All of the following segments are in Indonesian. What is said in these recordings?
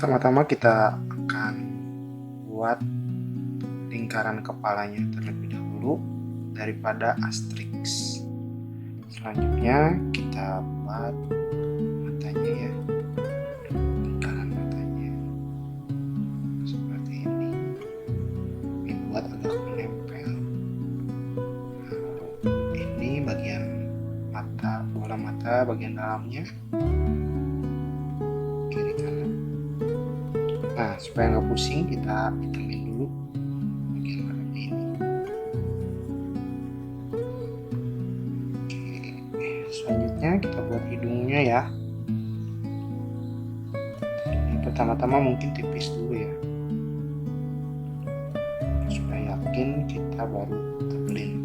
Pertama-tama kita akan buat lingkaran kepalanya terlebih dahulu daripada asterix. Selanjutnya kita buat matanya ya, lingkaran matanya seperti ini, dibuat agak menempel. Ini bagian mata, bola mata bagian dalamnya, kiri kanan. Nah, supaya nggak pusing, kita hitamin dulu bagian dalamnya ini. Oke, selanjutnya kita buat hidungnya ya. Ini pertama-tama mungkin tipis dulu ya, supaya yakin kita baru tebelin.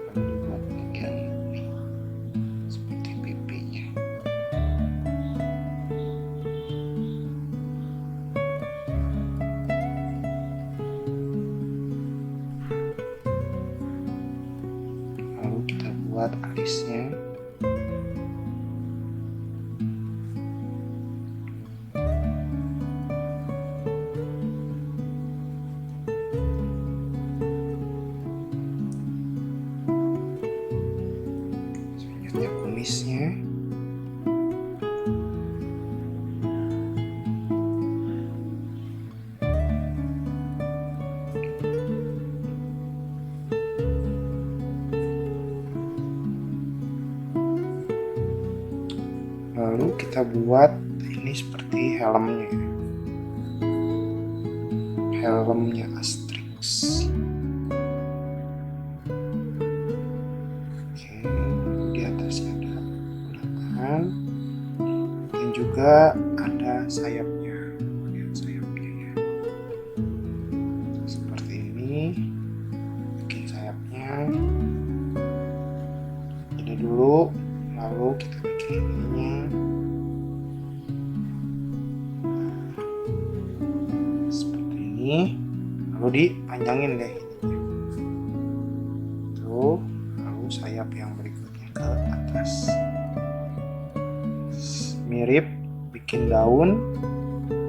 Lalu dibuat bagian ini seperti pipinya. Lalu kita buat alisnya. Selanjutnya kumisnya. Lalu kita buat ini seperti helmnya asterix. Oke, di atasnya ada bulatan dan juga ada sayapnya, bagian sayapnya ya, seperti ini. Bikin sayapnya ini dulu, lalu kita bikin ininya seperti ini, lalu dipanjangin deh ininya tuh, lalu sayap yang berikutnya ke atas, mirip bikin daun.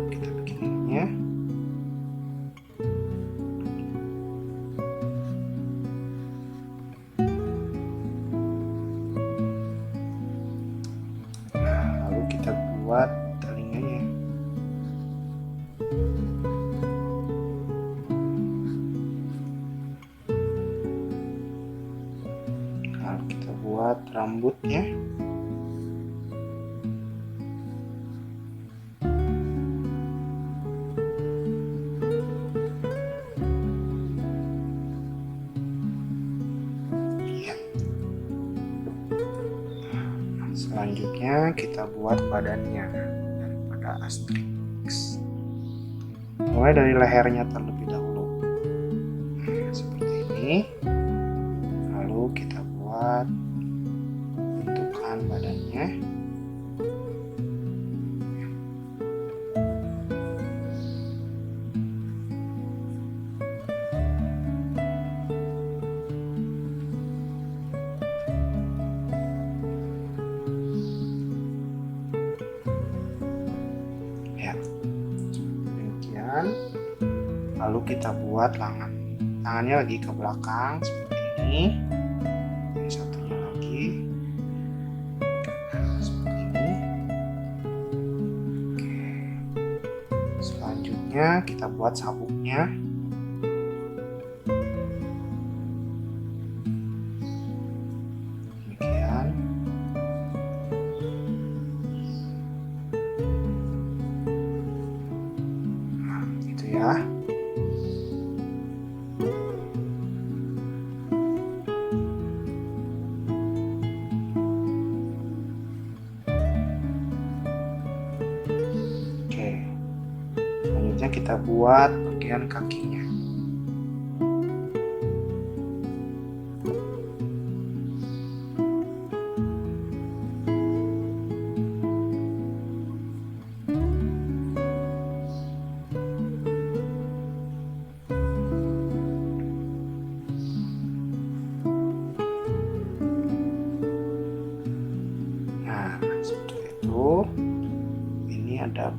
Kita bikin ininya. Lalu kita buat telinganya. Lalu kita buat rambutnya. Ya. Selanjutnya kita buat badannya daripada asterix. Mulai dari lehernya terlebih dahulu. Nah, seperti ini. Lalu kita buat bentukan badannya. Ya, demikian. Lalu kita buat tangannya lagi ke belakang seperti ini. Yang satunya lagi seperti ini. Oke. Selanjutnya kita buat sabuknya. Demikian. Nah, gitu ya. Selanjutnya kita buat bagian kakinya.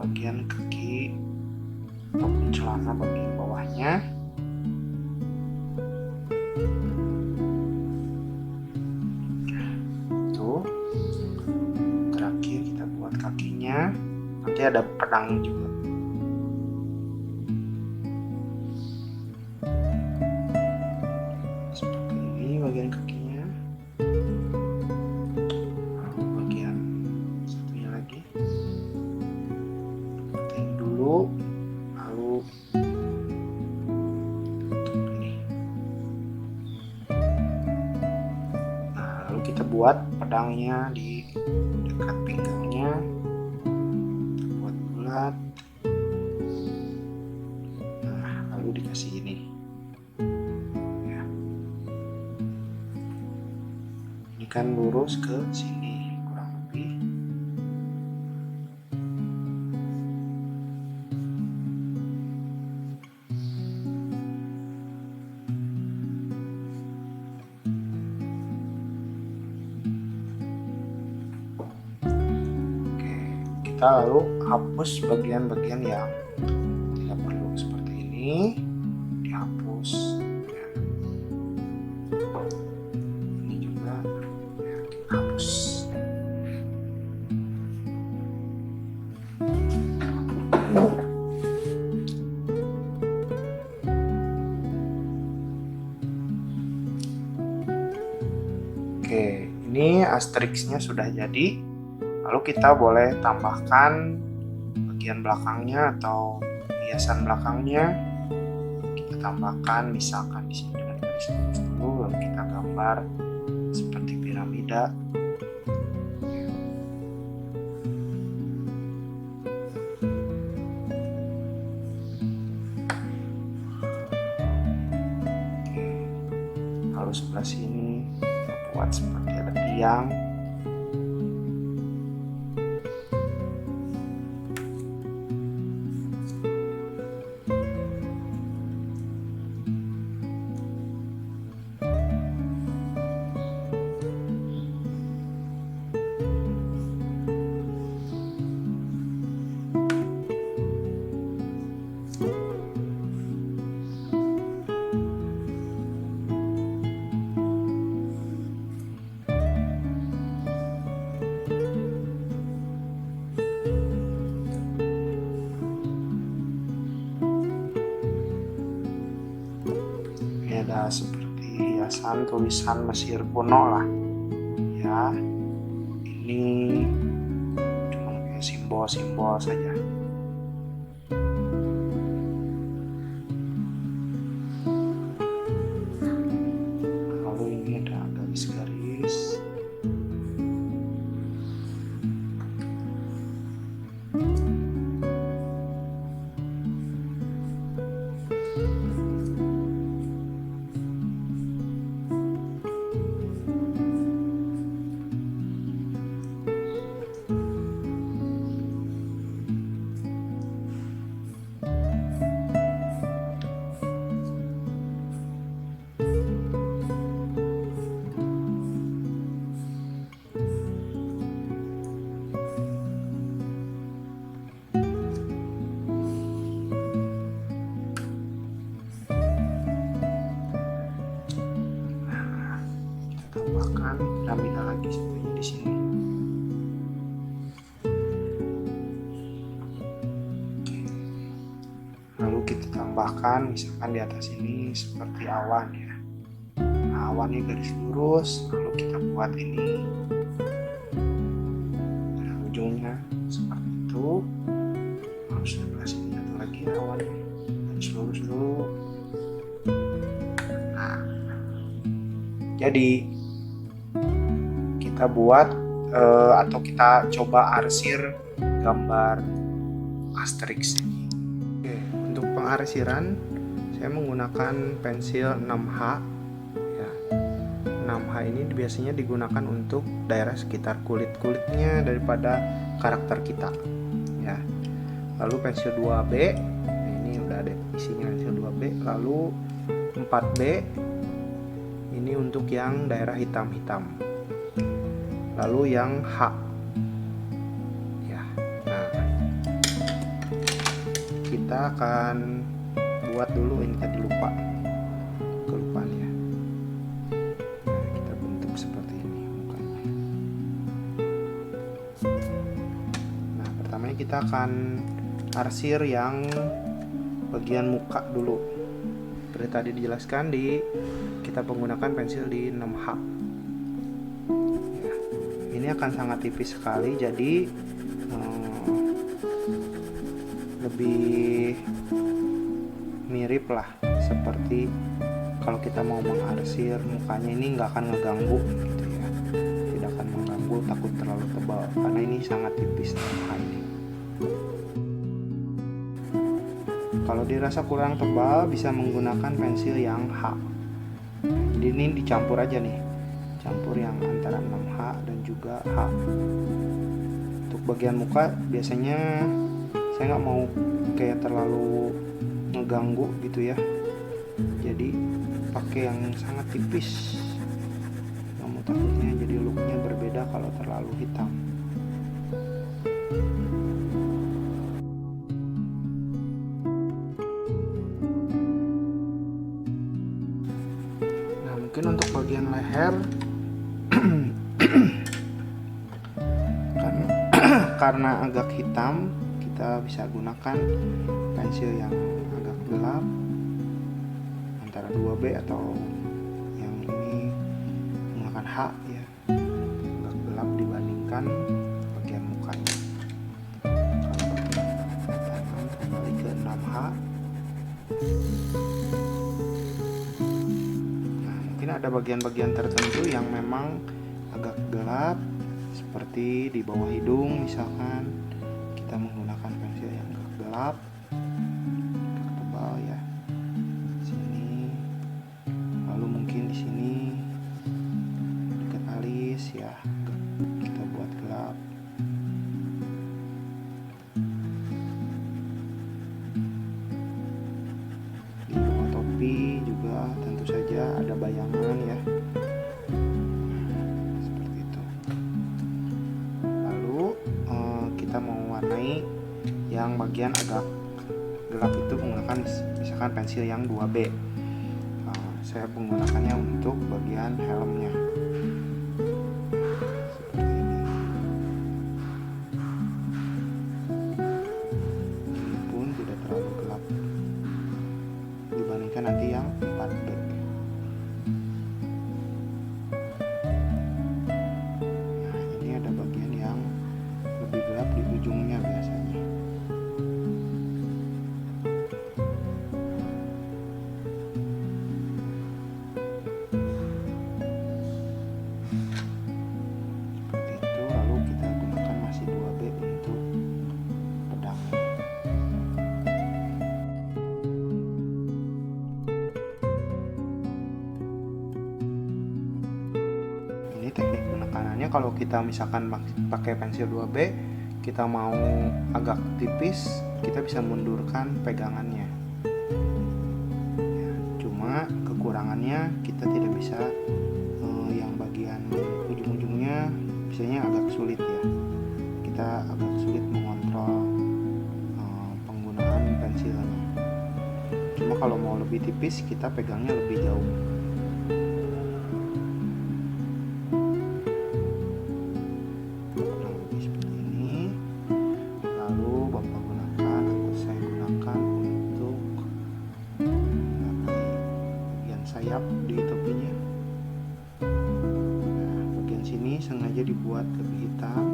bagian kaki ataupun celana bagian bawahnya. Tuh, terakhir kita buat kakinya. Nanti ada pedang juga. Seperti ini bagian kakinya. Lalu bagian satunya lagi. Seperti ini dulu. Lalu ini. Nah, lalu kita buat pedangnya di dekat pinggangnya. Kita buat bulat. Nah, lalu dikasih ini. Ini kan lurus ke sini kurang lebih. Oke, kita lalu hapus bagian-bagian yang tidak perlu seperti ini, dihapus. Ini juga hapus. Oke, ini Asterix-nya sudah jadi. Lalu kita boleh tambahkan bagian belakangnya atau hiasan belakangnya. Kita tambahkan misalkan di sini dengan garis lurus dulu, lalu kita gambar seperti piramida. Oke. Lalu sebelah sini kita buat seperti ada tiang. Ada seperti hiasan tulisan Mesir kuno lah ya. Ini cuma kayak simbol-simbol saja. Lalu ini ada garis-garis. Tambahkan piramida lagi seperti di sini. Oke. Lalu kita tambahkan misalkan di atas ini seperti awan ya. Nah, awannya garis lurus, lalu kita buat ini pada ujungnya seperti itu. Lalu sebelah sini satu lagi awannya garis lurus dulu. Nah, jadi kita buat atau kita coba arsir gambar Asterix ini. Oke, untuk pengarsiran saya menggunakan pensil 6H ya. 6H ini biasanya digunakan untuk daerah sekitar kulit-kulitnya daripada karakter kita ya. Lalu pensil 2B, nah ini udah ada isinya pensil 2B. Lalu 4B ini untuk yang daerah hitam-hitam. Lalu yang H ya. Nah, kita akan buat dulu, ini tadi kelupaan ya. Nah, kita bentuk seperti ini mukanya. Nah, pertamanya kita akan arsir yang bagian muka dulu. Seperti tadi dijelaskan, kita menggunakan pensil di 6H ya. Ini akan sangat tipis sekali, jadi lebih mirip lah seperti kalau kita mau mengarsir mukanya. Ini nggak akan ngeganggu gitu ya, tidak akan mengganggu, takut terlalu tebal karena ini sangat tipis ini. Kalau dirasa kurang tebal bisa menggunakan pensil yang H. Jadi ini dicampur aja nih, campur yang antara 6H dan juga H. Untuk bagian muka biasanya saya nggak mau kayak terlalu ngeganggu gitu ya, jadi pakai yang sangat tipis. Kamu takutnya jadi looknya berbeda kalau terlalu hitam. Nah, mungkin untuk bagian leher karena agak hitam, kita bisa gunakan pensil yang agak gelap antara 2B atau yang ini menggunakan H ya, agak gelap dibandingkan bagian mukanya. Kalau tangan kembali ke 6H. Nah, mungkin ada bagian-bagian tertentu yang memang agak gelap, seperti di bawah hidung misalkan, kita menggunakan pensil yang agak gelap, agak tebal ya, sini, lalu mungkin di sini dekat alis ya, kita buat gelap. Di bawah topi juga tentu saja ada bayangan ya. Yang bagian agak gelap itu menggunakan misalkan pensil yang 2B. Saya menggunakannya untuk bagian helmnya seperti ini. Ini pun tidak terlalu gelap dibandingkan nanti yang 4B. Nah, ini ada bagian yang lebih gelap di ujungnya biasanya. Teknik penekanannya, kalau kita misalkan pakai pensil 2B, kita mau agak tipis, kita bisa mundurkan pegangannya ya, cuma kekurangannya kita tidak bisa yang bagian ujung-ujungnya biasanya agak sulit ya, kita agak sulit mengontrol penggunaan pensilnya. Cuma kalau mau lebih tipis, kita pegangnya lebih jauh. Sayap di topinya. Nah, bagian sini sengaja dibuat lebih hitam.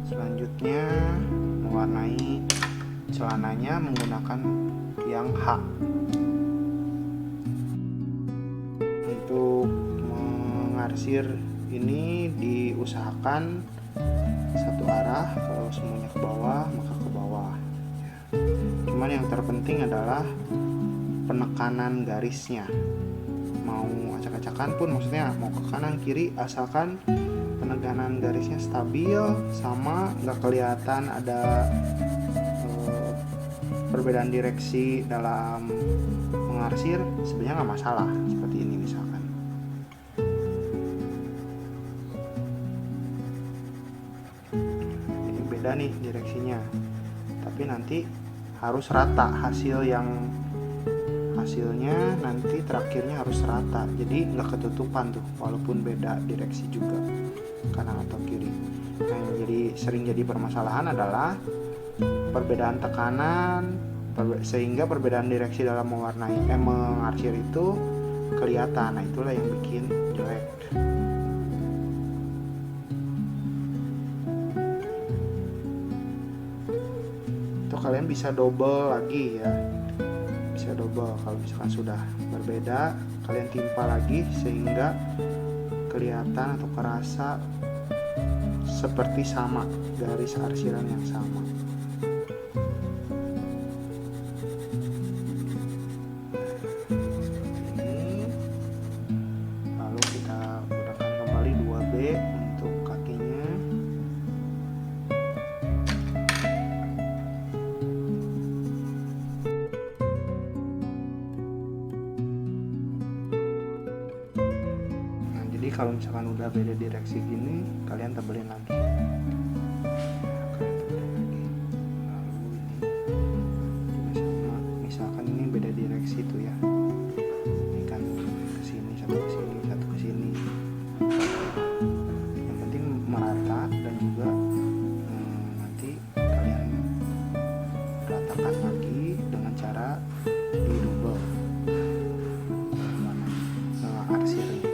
Selanjutnya mewarnai celananya menggunakan yang H. Untuk mengarsir ini diusahakan satu arah, kalau semuanya ke bawah maka ke bawah ya. Cuman yang terpenting adalah penekanan garisnya, mau acak-acakan pun, maksudnya mau ke kanan kiri, asalkan penekanan garisnya stabil sama, nggak kelihatan ada perbedaan direksi dalam mengarsir sebenarnya nggak masalah, seperti ini misalkan. Ini beda nih direksinya, tapi nanti harus rata hasilnya nanti terakhirnya harus rata, jadi nggak ketutupan tuh walaupun beda direksi juga kanan atau kiri. Nah, yang sering jadi permasalahan adalah perbedaan tekanan, sehingga perbedaan direksi dalam mengarsir itu kelihatan. Nah, itulah yang bikin jelek. Itu kalian bisa double lagi ya, bisa double. Kalau misalkan sudah berbeda, kalian timpa lagi sehingga kelihatan atau kerasa seperti sama, garis arsiran yang sama. Ini lalu kita gunakan kembali 2B untuk kakinya. Kalau misalkan udah beda direksi gini, kalian tebelin lagi. Lalu ini sama, misalkan ini beda direksi tuh ya. Ini kan kesini, satu kesini, satu kesini. Yang penting merata, dan juga nanti kalian ratakan lagi dengan cara di double arsirnya.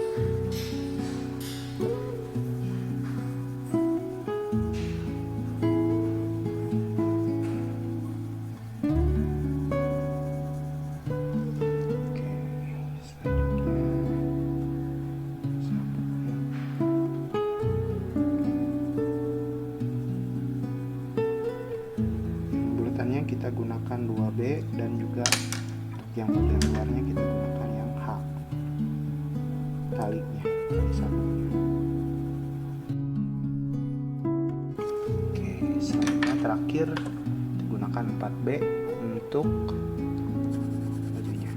Kita gunakan 2B, dan juga untuk yang bagian luarnya kita gunakan yang H, talinya, tali sabunnya. Oke, selanjutnya terakhir digunakan 4B untuk bajunya.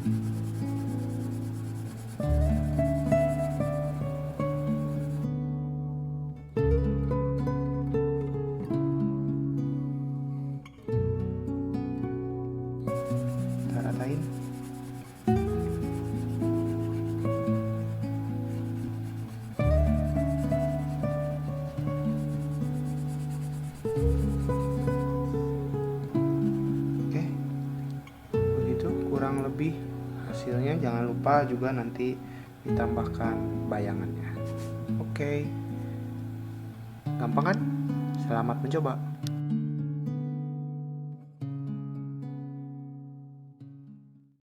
Ratain. Oke, begitu kurang lebih hasilnya. Jangan lupa juga nanti ditambahkan bayangannya. Oke, gampang kan? Selamat mencoba.